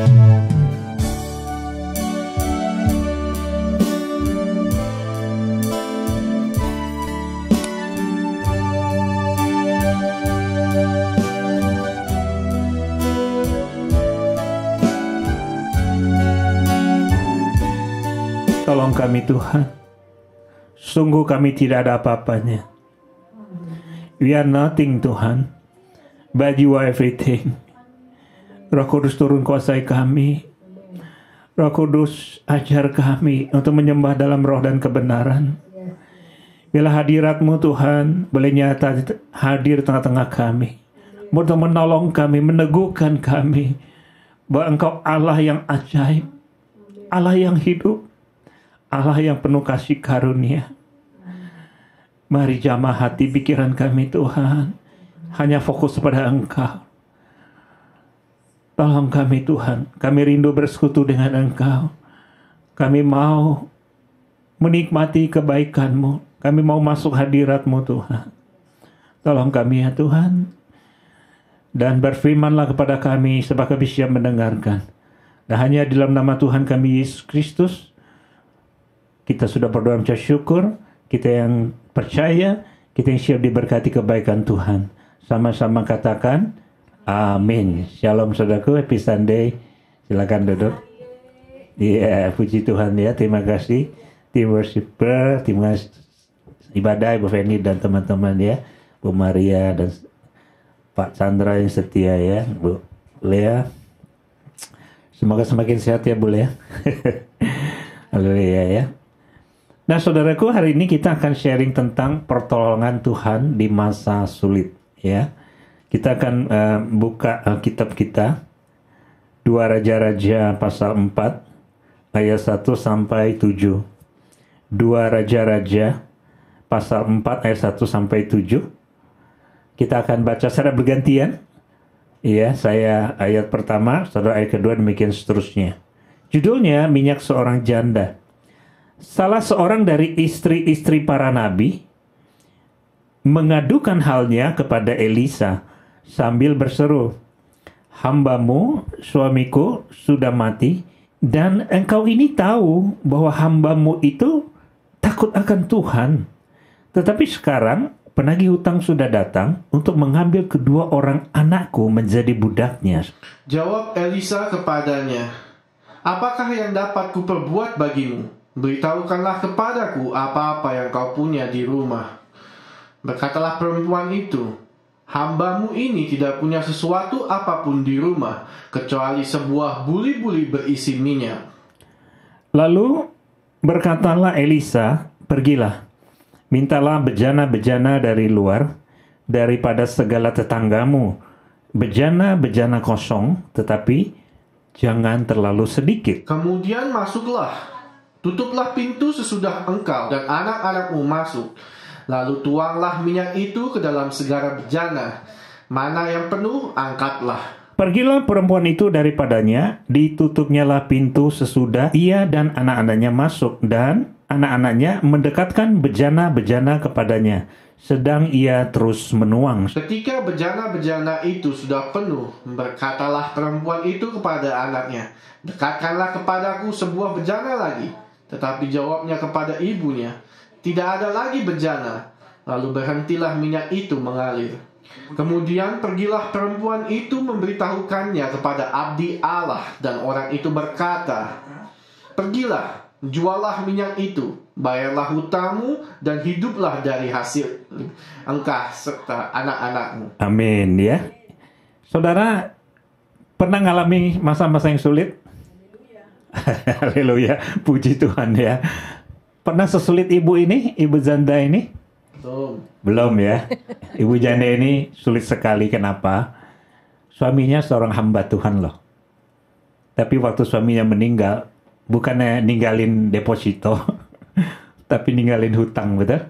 Tolong kami Tuhan, sungguh kami tidak ada apa-apanya. We are nothing Tuhan, but you are everything. Roh Kudus turun kuasai kami. Roh Kudus ajar kami untuk menyembah dalam roh dan kebenaran. Bila hadirat-Mu Tuhan boleh nyata hadir tengah-tengah kami, untuk menolong kami, meneguhkan kami bahwa Engkau Allah yang ajaib, Allah yang hidup, Allah yang penuh kasih karunia. Mari jamah hati pikiran kami Tuhan, hanya fokus pada Engkau. Tolong kami Tuhan, kami rindu bersekutu dengan Engkau. Kami mau menikmati kebaikan-Mu, kami mau masuk hadirat-Mu Tuhan. Tolong kami ya Tuhan, dan berfirmanlah kepada kami sebab kami siap mendengarkan. Dan hanya di dalam nama Tuhan kami Yesus Kristus, kita sudah berdoa mencap syukur, kita yang percaya, kita yang siap diberkati kebaikan Tuhan. Sama-sama katakan, amin. Shalom saudaraku, happy Sunday. Silakan duduk. Iya, puji Tuhan ya, terima kasih. Tim worshiper, tim ibadah, Ibu Feni dan teman-teman ya. Bu Maria dan Pak Chandra yang setia ya, Bu Lea. Semoga semakin sehat ya Bu Lea. Haleluya ya. Nah saudaraku, hari ini kita akan sharing tentang pertolongan Tuhan di masa sulit ya. Kita akan buka kitab kita 2 Raja-Raja pasal 4 ayat 1 sampai 7. 2 Raja-Raja pasal 4 ayat 1 sampai 7. Kita akan baca secara bergantian. Ya, saya ayat pertama, saudara ayat kedua, demikian seterusnya. Judulnya minyak seorang janda. Salah seorang dari istri-istri para nabi mengadukan halnya kepada Elisa sambil berseru, "Hambamu, suamiku, sudah mati, dan engkau ini tahu bahwa hambamu itu takut akan Tuhan. Tetapi sekarang penagih hutang sudah datang untuk mengambil kedua orang anakku menjadi budaknya." Jawab Elisa kepadanya, "Apakah yang dapat kuperbuat bagimu? Beritahukanlah kepadaku apa-apa yang kau punya di rumah." Berkatalah perempuan itu, "Hambamu ini tidak punya sesuatu apapun di rumah, kecuali sebuah buli-buli berisi minyak." Lalu berkatalah Elisa, "Pergilah, mintalah bejana-bejana dari luar, daripada segala tetanggamu, bejana-bejana kosong, tetapi jangan terlalu sedikit. Kemudian masuklah, tutuplah pintu sesudah engkau dan anak-anakmu masuk. Lalu tuanglah minyak itu ke dalam segara bejana. Mana yang penuh, angkatlah." Pergilah perempuan itu daripadanya, ditutupnyalah pintu sesudah ia dan anak-anaknya masuk, dan anak-anaknya mendekatkan bejana-bejana kepadanya, sedang ia terus menuang. Ketika bejana-bejana itu sudah penuh, berkatalah perempuan itu kepada anaknya, "Dekatkanlah kepadaku sebuah bejana lagi." Tetapi jawabnya kepada ibunya, "Tidak ada lagi bejana." Lalu berhentilah minyak itu mengalir. Kemudian pergilah perempuan itu memberitahukannya kepada abdi Allah, dan orang itu berkata, "Pergilah, jualah minyak itu, bayarlah hutangmu, dan hiduplah dari hasil engkau serta anak-anakmu." Amin ya. Saudara, pernah ngalami masa-masa yang sulit? Haleluya, puji Tuhan ya. Pernah sesulit ibu ini, ibu janda ini? Belum ya. Ibu janda ini sulit sekali. Kenapa? Suaminya seorang hamba Tuhan loh. Tapi waktu suaminya meninggal, bukannya ninggalin deposito, tapi ninggalin hutang, betul?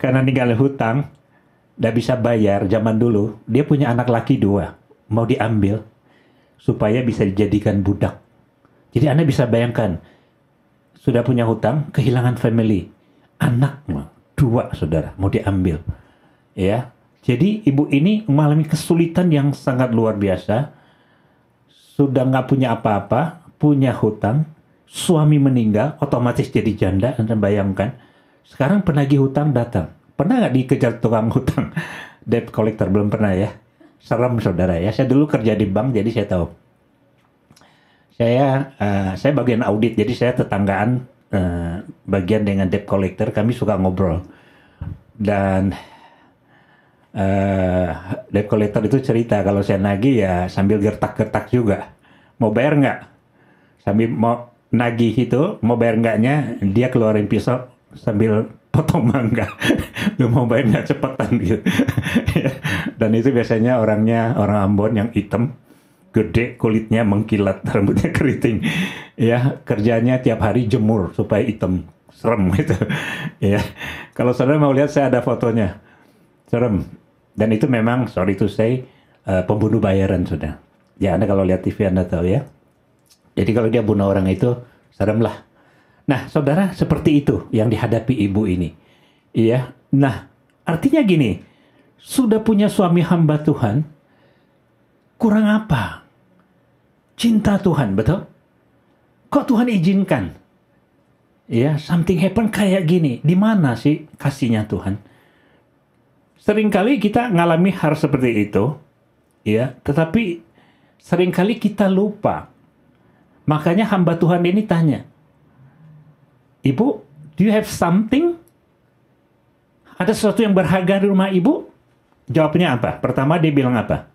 Karena ninggalin hutang, gak bisa bayar zaman dulu. Dia punya anak laki 2, mau diambil supaya bisa dijadikan budak. Jadi Anda bisa bayangkan, sudah punya hutang, kehilangan family, anak 2 saudara mau diambil, ya. Jadi ibu ini mengalami kesulitan yang sangat luar biasa. sudah nggak punya apa-apa, punya hutang, suami meninggal, otomatis jadi janda. Anda bayangkan, sekarang penagih hutang datang. Pernah nggak dikejar tukang hutang? Debt collector, belum pernah ya? Serem saudara ya. Saya dulu kerja di bank, jadi saya tahu. Saya bagian audit, jadi saya tetanggaan bagian dengan debt collector. Kami suka ngobrol. Dan debt collector itu cerita kalau saya nagih ya sambil gertak-gertak juga. Mau bayar nggak? Sambil mau nagih itu, mau bayar nggaknya, dia keluarin pisau sambil potong mangga. Lu mau bayar nggak, cepetan gitu. Dan itu biasanya orangnya orang Ambon yang hitam, gede, kulitnya mengkilat, rambutnya keriting. Ya, kerjanya tiap hari jemur supaya hitam, serem gitu. Ya, kalau saudara mau lihat, saya ada fotonya, serem. Dan itu memang, sorry to say, pembunuh bayaran sudah. Ya, Anda kalau lihat TV Anda tahu ya. Jadi kalau dia bunuh orang itu, serem lah. Nah, saudara, seperti itu yang dihadapi ibu ini. Iya. Nah, artinya gini, sudah punya suami hamba Tuhan, kurang apa? Cinta Tuhan, betul? Kok Tuhan izinkan? Ya, something happen kayak gini. Di mana sih kasihnya Tuhan? Seringkali kita ngalami hal seperti itu, ya, tetapi seringkali kita lupa. Makanya hamba Tuhan ini tanya, Ibu, do you have something? Ada sesuatu yang berharga di rumah ibu? Jawabnya apa? Pertama dia bilang apa?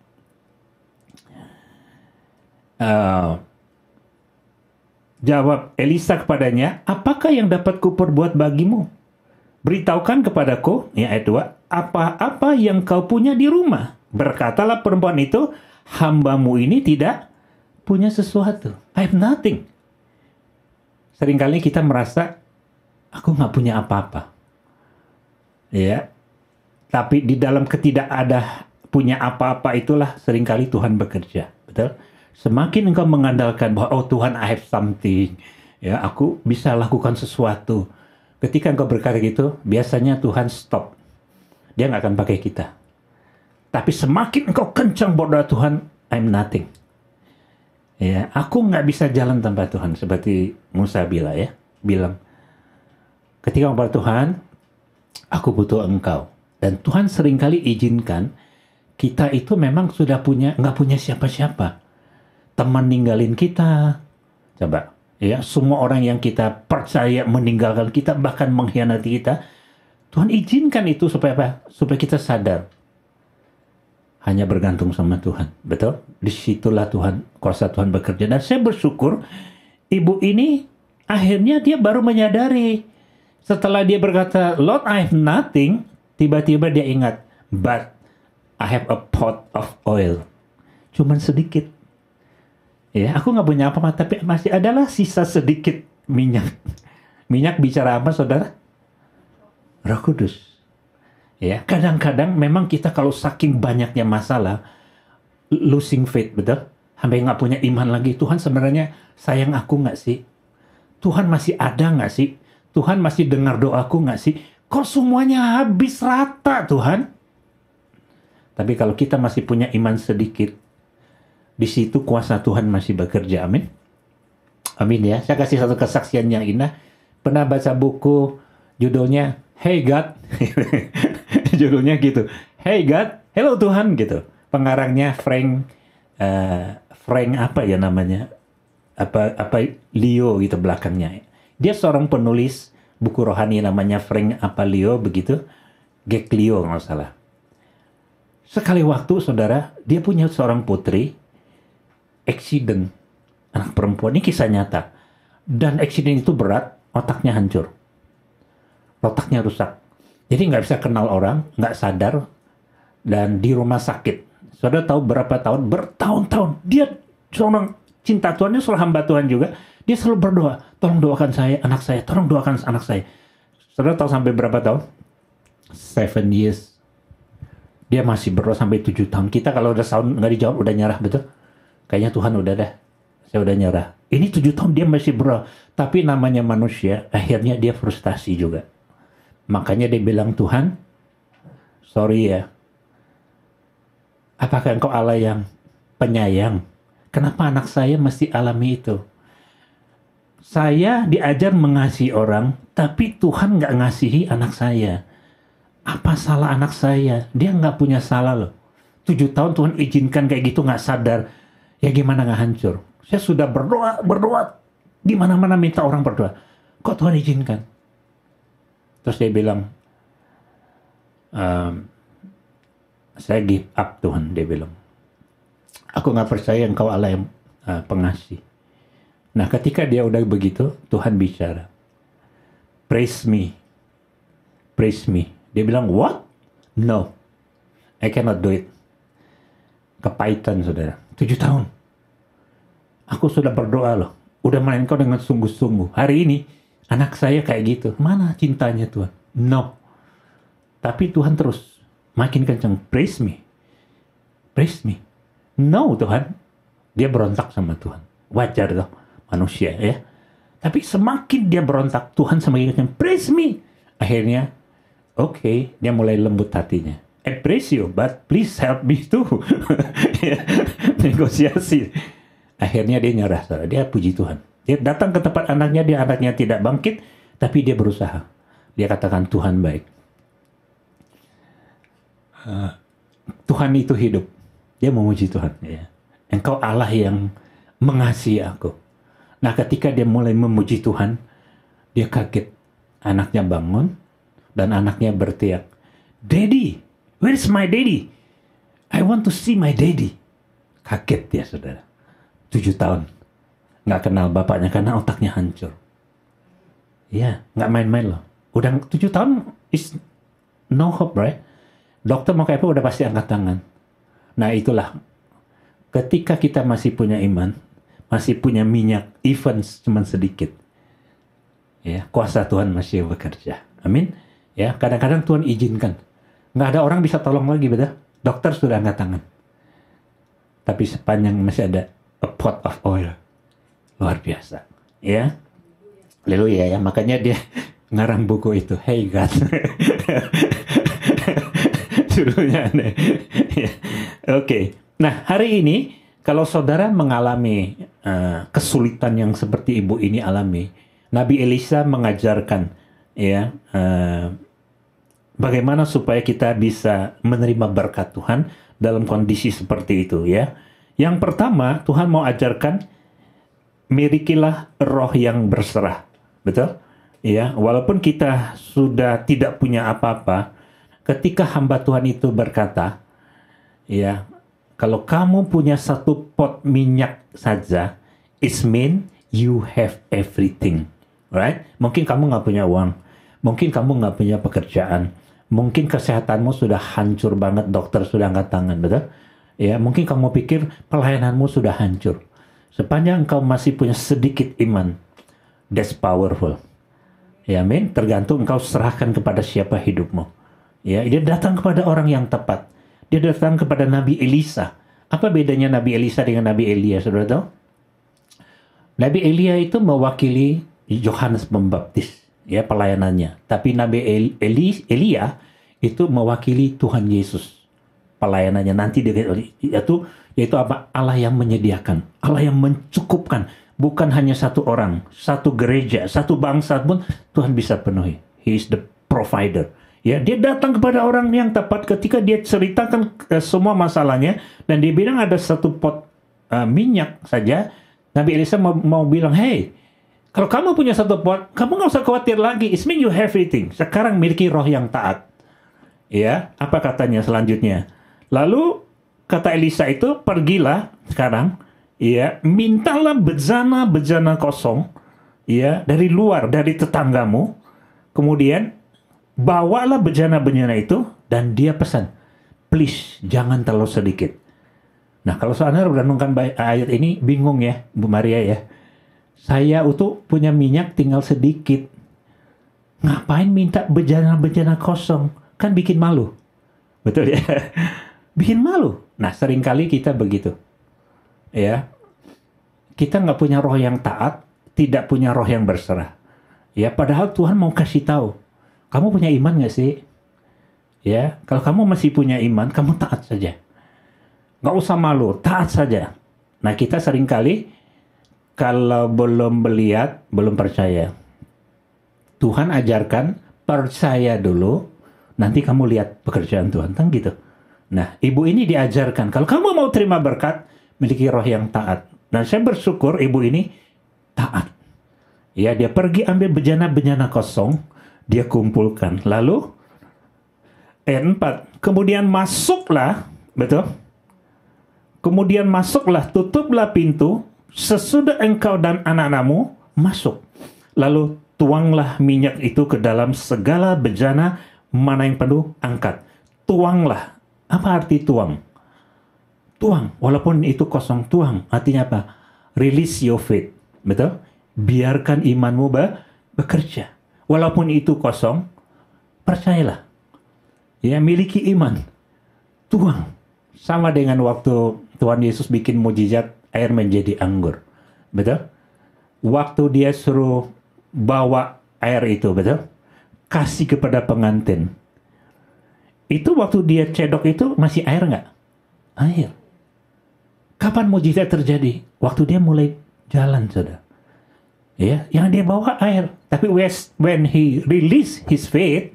Jawab Elisa kepadanya, apakah yang dapat kuperbuat bagimu? Beritahukan kepadaku, ya ayat 2, apa-apa yang kau punya di rumah. Berkatalah perempuan itu, hambamu ini tidak punya sesuatu. I have nothing. Seringkali kita merasa, aku nggak punya apa-apa. Ya, tapi di dalam ketidakada punya apa-apa itulah seringkali Tuhan bekerja. Betul? Semakin engkau mengandalkan bahwa, oh Tuhan, I have something. Ya, aku bisa lakukan sesuatu. Ketika engkau berkata gitu, biasanya Tuhan stop. Dia nggak akan pakai kita. Tapi semakin engkau kencang berdoa, Tuhan, I'm nothing. Ya, aku nggak bisa jalan tanpa Tuhan. Seperti Musa bilang, ketika kepada Tuhan, aku butuh engkau. Dan Tuhan seringkali izinkan, kita itu memang sudah nggak punya siapa-siapa. Teman ninggalin kita. Coba. Ya, semua orang yang kita percaya meninggalkan kita, bahkan mengkhianati kita, Tuhan izinkan itu supaya apa? Supaya kita sadar hanya bergantung sama Tuhan. Betul? Disitulah Tuhan, kuasa Tuhan bekerja. Dan saya bersyukur ibu ini akhirnya dia baru menyadari. Setelah dia berkata, Lord, I have nothing, tiba-tiba dia ingat, but I have a pot of oil. Cuman sedikit. Ya, aku nggak punya apa-apa, tapi masih adalah sisa sedikit minyak. Minyak bicara apa, saudara? Roh Kudus. Ya, kadang-kadang memang kita kalau saking banyaknya masalah, losing faith, betul? Sampai nggak punya iman lagi. Tuhan sebenarnya sayang aku nggak sih? Tuhan masih ada nggak sih? Tuhan masih dengar doaku nggak sih? Kok semuanya habis rata, Tuhan? Tapi kalau kita masih punya iman sedikit, di situ kuasa Tuhan masih bekerja. Amin. Amin ya. Saya kasih satu kesaksian yang indah. Pernah baca buku judulnya Hey God. Judulnya gitu. Hey God, hello Tuhan gitu. Pengarangnya Frank apa ya namanya? Apa Leo gitu belakangnya. Dia seorang penulis buku rohani namanya Frank apa Leo begitu. Geklio nggak salah. Sekali waktu saudara, dia punya seorang putri accident, anak perempuan, ini kisah nyata. Dan accident itu berat, otaknya hancur. Otaknya rusak. Jadi nggak bisa kenal orang, nggak sadar, dan di rumah sakit. Saudara tahu berapa tahun? Bertahun-tahun. Dia seorang cinta Tuhan, dia seorang hamba Tuhan juga. Dia selalu berdoa, tolong doakan saya, anak saya, tolong doakan anak saya. Saudara tahu sampai berapa tahun? 7 years. Dia masih berdoa sampai 7 tahun. Kita kalau udah tahun nggak dijawab, udah nyerah, betul? Kayaknya Tuhan udah dah, saya udah nyerah. Ini 7 tahun dia masih berdoa. Tapi namanya manusia, akhirnya dia frustasi juga. Makanya dia bilang, Tuhan, sorry ya. Apakah engkau Allah yang penyayang? Kenapa anak saya mesti alami itu? Saya diajar mengasihi orang, tapi Tuhan nggak ngasihi anak saya. Apa salah anak saya? Dia nggak punya salah loh. 7 tahun Tuhan izinkan kayak gitu nggak sadar. Ya gimana nggak hancur? Saya sudah berdoa. Di mana-mana minta orang berdoa. Kok Tuhan izinkan? Terus dia bilang, saya give up Tuhan, dia bilang. Aku nggak percaya engkau Allah yang pengasih. Nah, ketika dia udah begitu, Tuhan bicara. Praise me. Praise me. Dia bilang, what? No. I cannot do it. Kepahitan, saudara. 7 tahun. Aku sudah berdoa loh. Udah main kau dengan sungguh-sungguh. Hari ini, anak saya kayak gitu. Mana cintanya Tuhan? No. Tapi Tuhan terus makin kencang. Praise me. Praise me. No, Tuhan. Dia berontak sama Tuhan. Wajar loh. Manusia ya. Tapi semakin dia berontak, Tuhan semakin kencang. Praise me. Akhirnya, oke, dia mulai lembut hatinya. I praise you, but please help me too. Negosiasi. Akhirnya dia nyerah. Dia puji Tuhan. Dia datang ke tempat anaknya, anaknya tidak bangkit, tapi dia berusaha. Dia katakan Tuhan baik. Tuhan itu hidup. Dia memuji Tuhan. Ya. Engkau Allah yang mengasihi aku. Nah, ketika dia mulai memuji Tuhan, dia kaget. Anaknya bangun, dan anaknya berteriak, Daddy, where's my daddy? I want to see my daddy. Kaget dia, saudara. 7 tahun. Nggak kenal bapaknya karena otaknya hancur. Ya, nggak main-main loh. Udah 7 tahun is no hope, right? Dokter mau kayak apa udah pasti angkat tangan. Nah, itulah. Ketika kita masih punya iman, masih punya minyak, even cuma sedikit, ya kuasa Tuhan masih bekerja. Amin. Ya, kadang-kadang Tuhan izinkan. Nggak ada orang bisa tolong lagi, betul? Dokter sudah angkat tangan. Tapi sepanjang masih ada a pot of oil, luar biasa. Ya, haleluya ya. Makanya dia ngarang buku itu. Hey God. Judulnya aneh. Oke. Nah, hari ini kalau saudara mengalami kesulitan yang seperti ibu ini alami, Nabi Elisa mengajarkan ya bagaimana supaya kita bisa menerima berkat Tuhan dalam kondisi seperti itu ya. Yang pertama, Tuhan mau ajarkan milikilah roh yang berserah. Betul? Ya, walaupun kita sudah tidak punya apa-apa, ketika hamba Tuhan itu berkata, ya, kalau kamu punya 1 pot minyak saja, it mean you have everything, right? Mungkin kamu nggak punya uang, mungkin kamu nggak punya pekerjaan, mungkin kesehatanmu sudah hancur banget, dokter sudah angkat tangan, betul? Ya, mungkin kamu pikir pelayananmu sudah hancur. Sepanjang engkau masih punya sedikit iman, that's powerful. Ya, amin. Tergantung engkau serahkan kepada siapa hidupmu. Ya, dia datang kepada orang yang tepat. Dia datang kepada Nabi Elisa. Apa bedanya Nabi Elisa dengan Nabi Elia, saudara tahu? Nabi Elia itu mewakili Yohanes Pembaptis, ya pelayanannya. Tapi Nabi Elia itu mewakili Tuhan Yesus, pelayanannya. Nanti yaitu apa? Allah yang menyediakan, Allah yang mencukupkan. Bukan hanya 1 orang, 1 gereja, 1 bangsa pun Tuhan bisa penuhi. He is the provider. Ya, dia datang kepada orang yang tepat ketika dia ceritakan semua masalahnya dan dia bilang ada 1 pot minyak saja. Nabi Elisa mau bilang, hey, kalau kamu punya 1 pot, kamu nggak usah khawatir lagi. It means you have everything. Sekarang miliki roh yang taat. Ya, apa katanya selanjutnya? Lalu kata Elisa itu, pergilah sekarang, ya, mintalah bejana kosong, ya, dari luar, dari tetanggamu. Kemudian bawalah bejana-bejana itu dan dia pesan, please jangan terlalu sedikit. Nah, kalau saudara merenungkan ayat ini bingung ya, Bu Maria ya. Saya itu punya minyak tinggal sedikit. Ngapain minta bejana-bejana kosong? Kan bikin malu. Betul ya? Bikin malu. Nah, seringkali kita begitu. Ya. Kita nggak punya roh yang taat, tidak punya roh yang berserah. Ya, padahal Tuhan mau kasih tahu. Kamu punya iman nggak sih? Ya, kalau kamu masih punya iman, kamu taat saja. Nggak usah malu, taat saja. Nah, kita seringkali kalau belum melihat, belum percaya. Tuhan ajarkan, percaya dulu, nanti kamu lihat pekerjaan Tuhan. Kan gitu. Nah, ibu ini diajarkan, kalau kamu mau terima berkat, miliki roh yang taat. Dan saya bersyukur ibu ini taat. Ya, dia pergi ambil bejana-bejana kosong, dia kumpulkan. Lalu, ayat 4, kemudian masuklah, betul? Kemudian masuklah, tutuplah pintu, sesudah engkau dan anak-anakmu masuk. Lalu tuanglah minyak itu ke dalam segala bejana, mana yang penuh, angkat. Tuanglah. Apa arti tuang? Tuang, walaupun itu kosong, tuang. Artinya apa? Release your faith. Betul? Biarkan imanmu bekerja. Walaupun itu kosong, percayalah. Ya, miliki iman. Tuang. Sama dengan waktu Tuhan Yesus bikin mujizat air menjadi anggur. Betul? Waktu dia suruh bawa air itu, betul? Kasih kepada pengantin. Itu waktu dia cedok itu masih air nggak? Air. Kapan mujizat terjadi? Waktu dia mulai jalan, saudara. Ya, yang dia bawa air. Tapi when he release his faith,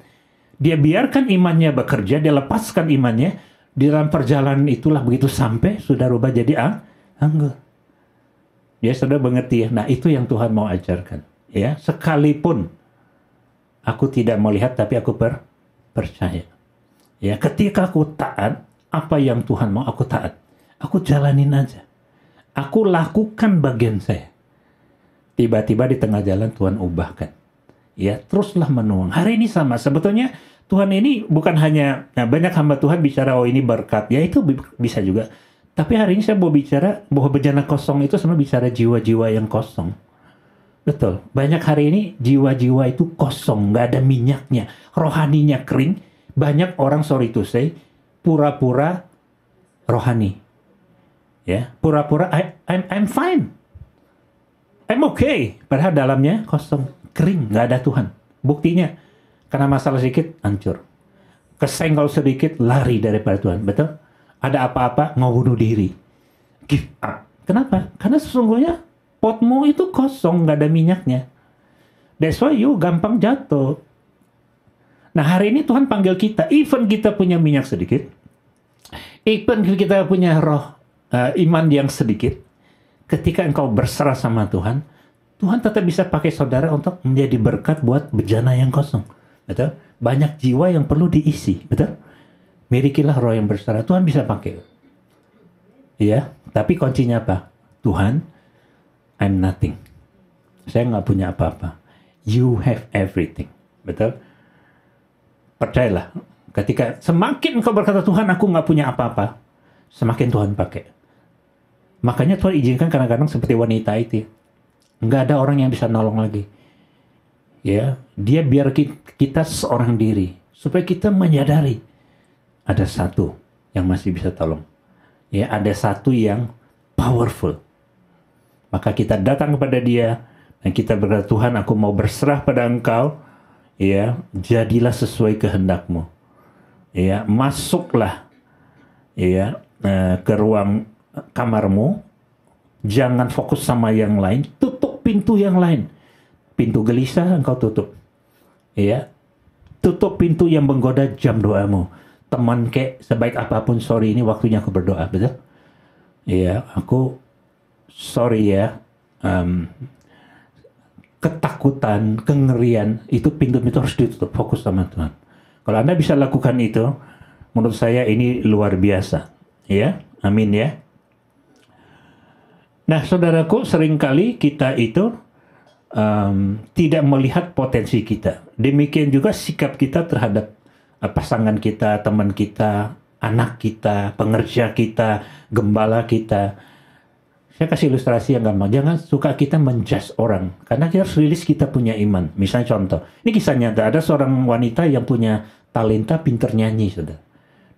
dia biarkan imannya bekerja, dia lepaskan imannya, di dalam perjalanan itulah begitu sampai sudah rubah jadi anggur. Ya, saudara mengerti ya. Nah, itu yang Tuhan mau ajarkan. Ya, sekalipun aku tidak melihat, tapi aku percaya. Ya, ketika aku taat, apa yang Tuhan mau aku taat. Aku jalanin aja. Aku lakukan bagian saya. Tiba-tiba di tengah jalan Tuhan ubahkan. Ya, teruslah menuang. Hari ini sama. Sebetulnya Tuhan ini bukan hanya, nah banyak hamba Tuhan bicara, oh ini berkat. Ya, itu bisa juga. Tapi hari ini saya mau bicara bahwa bejana kosong itu sama bicara jiwa-jiwa yang kosong. Betul. Banyak hari ini jiwa-jiwa itu kosong. Nggak ada minyaknya. Rohaninya kering. Banyak orang, sorry to say, pura-pura rohani. Ya, pura-pura I'm fine. I'm okay. Padahal dalamnya kosong. Kering. Nggak ada Tuhan. Buktinya, karena masalah sedikit, hancur. Kesenggol sedikit, lari daripada Tuhan. Betul? Ada apa-apa, mau bunuh diri. Give up. Kenapa? Karena sesungguhnya potmu itu kosong, nggak ada minyaknya. That's why you gampang jatuh. Nah, hari ini Tuhan panggil kita, even kita punya minyak sedikit, even kita punya roh, iman yang sedikit, ketika engkau berserah sama Tuhan, Tuhan tetap bisa pakai saudara untuk menjadi berkat buat bejana yang kosong. Betul? Banyak jiwa yang perlu diisi. Betul? Milikilah roh yang berserah. Tuhan bisa pakai. Iya, tapi kuncinya apa? Tuhan, I'm nothing. Saya nggak punya apa-apa. You have everything. Betul? Percayalah. Ketika semakin engkau berkata, Tuhan, aku nggak punya apa-apa, semakin Tuhan pakai. Makanya Tuhan izinkan kadang-kadang seperti wanita itu. Nggak ada orang yang bisa nolong lagi. Ya, dia biar kita seorang diri. Supaya kita menyadari ada satu yang masih bisa tolong. Ya, ada satu yang powerful. Maka kita datang kepada dia dan kita berkata, Tuhan, aku mau berserah pada engkau. Ya, jadilah sesuai kehendakmu. Ya, masuklah ya ke ruang kamarmu. Jangan fokus sama yang lain. Tutup pintu yang lain. Pintu gelisah engkau tutup. Ya, tutup pintu yang menggoda jam doamu. Teman kek sebaik apapun, sorry ini waktunya aku berdoa, betul? Ya, aku sorry ya. Ketakutan, kengerian, itu pintu-pintu harus ditutup, fokus sama Tuhan. Kalau Anda bisa lakukan itu, menurut saya ini luar biasa. Ya, amin ya. Nah, saudaraku, seringkali kita itu tidak melihat potensi kita. Demikian juga sikap kita terhadap pasangan kita, teman kita, anak kita, pengerja kita, gembala kita. Saya kasih ilustrasi yang gampang. Jangan suka kita menjudge orang. Karena kita harus rilis kita punya iman. Misalnya contoh. Ini kisah nyata. Ada seorang wanita yang punya talenta pinter nyanyi. Saudara.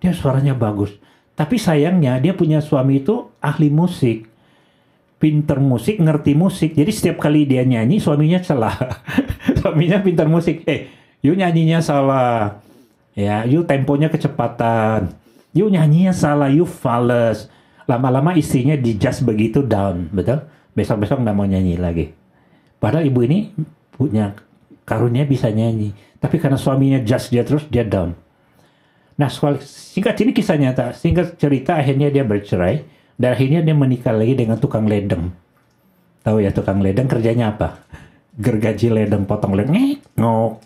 Dia suaranya bagus. Tapi sayangnya dia punya suami itu ahli musik. Pinter musik, ngerti musik. Jadi setiap kali dia nyanyi, suaminya celah. Suaminya pinter musik. You nyanyinya salah. Ya, you temponya kecepatan. You nyanyinya salah, you fales. Lama-lama istrinya dijudge begitu down, betul? Besok-besok nggak mau nyanyi lagi. Padahal ibu ini punya karunia bisa nyanyi. Tapi karena suaminya judge dia terus, dia down. Nah, singkat ini kisah nyata. Singkat cerita, akhirnya dia bercerai. Dan akhirnya dia menikah lagi dengan tukang ledeng. Tahu ya tukang ledeng kerjanya apa? Gergaji ledeng, potong ledeng. Ngok.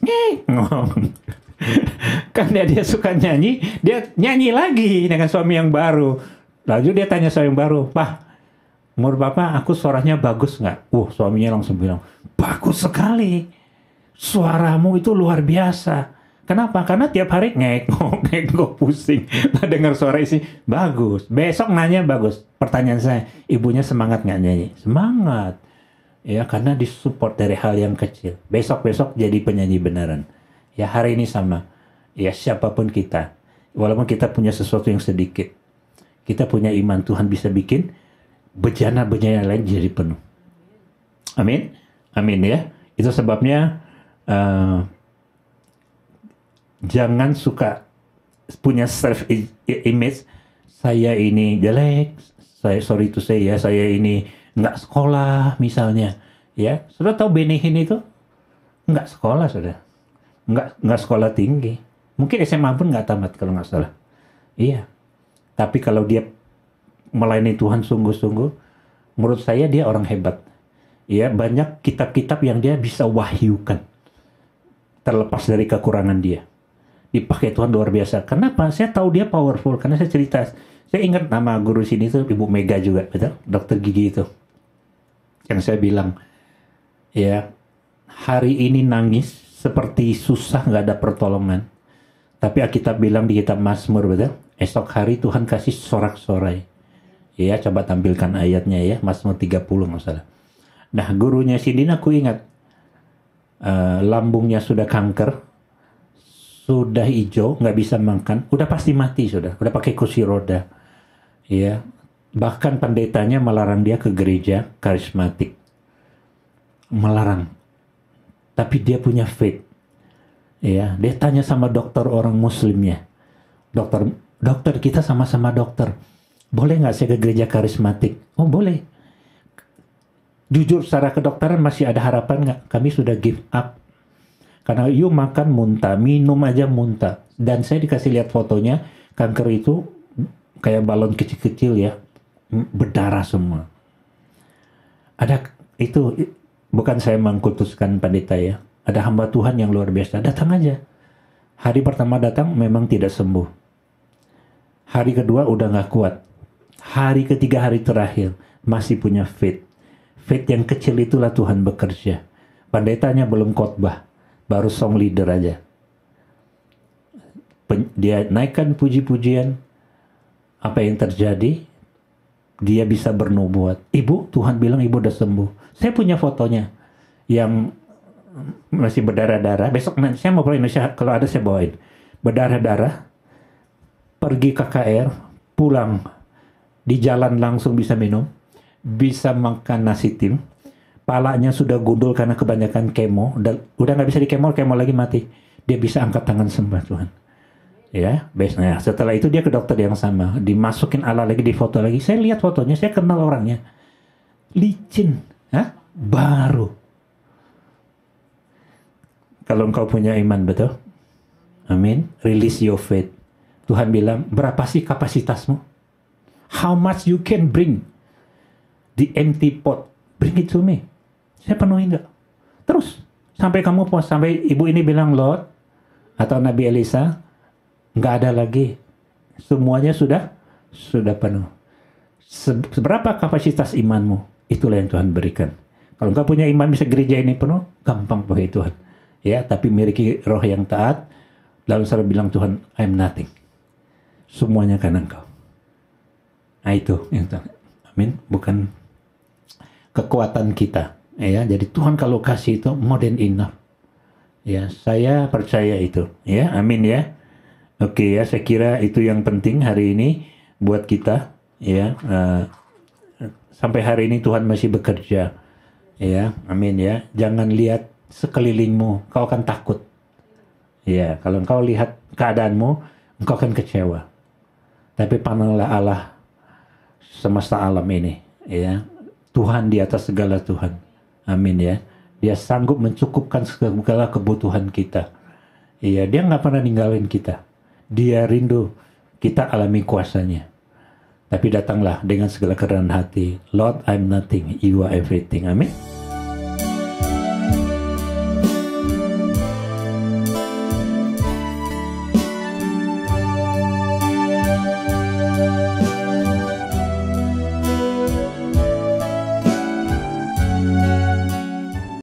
Karena dia suka nyanyi, dia nyanyi lagi dengan suami yang baru. Lalu dia tanya suami yang baru, "Pak, menurut Bapak aku suaranya bagus nggak?" Suaminya langsung bilang, "Bagus sekali. Suaramu itu luar biasa." Kenapa? Karena tiap hari ngek pusing. Nah, dengar suara isi, bagus. Besok nanya bagus. Pertanyaan saya, ibunya semangat nggak nyanyi? Semangat. Ya, karena disupport dari hal yang kecil. Besok-besok jadi penyanyi beneran. Ya, hari ini sama. Ya, siapapun kita. Walaupun kita punya sesuatu yang sedikit. Kita punya iman, Tuhan bisa bikin bejana-bejana lain jadi penuh. Amin. Amin ya. Itu sebabnya jangan suka punya self image. Saya ini jelek, sorry to say ya, saya ini nggak sekolah misalnya. Ya, sudah tahu Benehin itu nggak sekolah sudah, nggak sekolah tinggi. Mungkin SMA pun nggak tamat kalau nggak salah. Iya. Tapi kalau dia melayani Tuhan sungguh-sungguh, menurut saya dia orang hebat. Ya, banyak kitab-kitab yang dia bisa wahyukan. Terlepas dari kekurangan dia. Dipakai Tuhan luar biasa. Kenapa? Saya tahu dia powerful. Karena saya cerita. Saya ingat nama guru sini itu Ibu Mega juga. Betul? Dokter gigi itu. Yang saya bilang. Ya, hari ini nangis seperti susah nggak ada pertolongan. Tapi Alkitab bilang di kitab Mazmur, betul? Esok hari Tuhan kasih sorak-sorai. Ya, coba tampilkan ayatnya ya. Mazmur 30 nggak salah. Nah, gurunya Sidin aku ingat. Lambungnya sudah kanker. Sudah hijau, nggak bisa makan, udah pasti mati sudah pakai kursi roda, ya. Bahkan pendetanya melarang dia ke gereja karismatik, melarang. Tapi dia punya faith, ya. Dia tanya sama dokter orang Muslimnya, dokter kita sama-sama dokter, boleh nggak saya ke gereja karismatik? Oh boleh. Jujur secara kedokteran masih ada harapan nggak? Kami sudah give up. Karena you makan muntah, minum aja muntah. Dan saya dikasih lihat fotonya, kanker itu kayak balon kecil-kecil ya, berdarah semua. Ada itu, bukan saya mengkultuskan pendeta ya. Ada hamba Tuhan yang luar biasa, datang aja. Hari pertama datang memang tidak sembuh. Hari kedua udah nggak kuat. Hari ketiga, hari terakhir masih punya faith. Faith yang kecil itulah Tuhan bekerja. Pendetanya belum khotbah. Baru song leader aja. Dia naikkan puji-pujian. Apa yang terjadi? Dia bisa bernubuat. Ibu, Tuhan bilang ibu udah sembuh. Saya punya fotonya. Yang masih berdarah-darah. Besok saya mau pulang Indonesia. Kalau ada saya bawain. Berdarah-darah. Pergi KKR. Pulang. Di jalan langsung bisa minum. Bisa makan nasi tim. Palanya sudah gundul karena kebanyakan kemo, udah nggak bisa di kemo lagi mati. Dia bisa angkat tangan sembah Tuhan. Ya, biasanya. Setelah itu dia ke dokter yang sama, dimasukin alat lagi, difoto lagi. Saya lihat fotonya, saya kenal orangnya. Licin, baru. Kalau engkau punya iman, betul? Amin. Release your faith. Tuhan bilang, berapa sih kapasitasmu? How much you can bring? The empty pot. Bring it to me. Saya penuhin nggak? Terus sampai kamu puas, sampai ibu ini bilang Lord atau Nabi Elisa nggak ada lagi, semuanya sudah penuh. Seberapa kapasitas imanmu, itulah yang Tuhan berikan. Kalau engkau punya iman bisa gereja ini penuh, gampang pakai Tuhan. Ya, tapi miliki roh yang taat, lalu saya bilang Tuhan, I'm nothing. Semuanya karena engkau. Nah itu yang Tuhan. Amin. Bukan kekuatan kita. Ya, jadi Tuhan kalau kasih itu more than enough. Ya, saya percaya itu. Ya, amin ya. Oke ya, saya kira itu yang penting hari ini buat kita. Ya, sampai hari ini Tuhan masih bekerja. Ya, amin ya. Jangan lihat sekelilingmu, kau akan takut. Ya, kalau engkau lihat keadaanmu, engkau akan kecewa. Tapi pandanglah Allah semesta alam ini, ya. Tuhan di atas segala Tuhan. Amin ya. Dia sanggup mencukupkan segala kebutuhan kita. Iya, dia nggak pernah ninggalin kita. Dia rindu kita alami kuasanya. Tapi datanglah dengan segala kerendahan hati. Lord, I'm nothing, you are everything. Amin.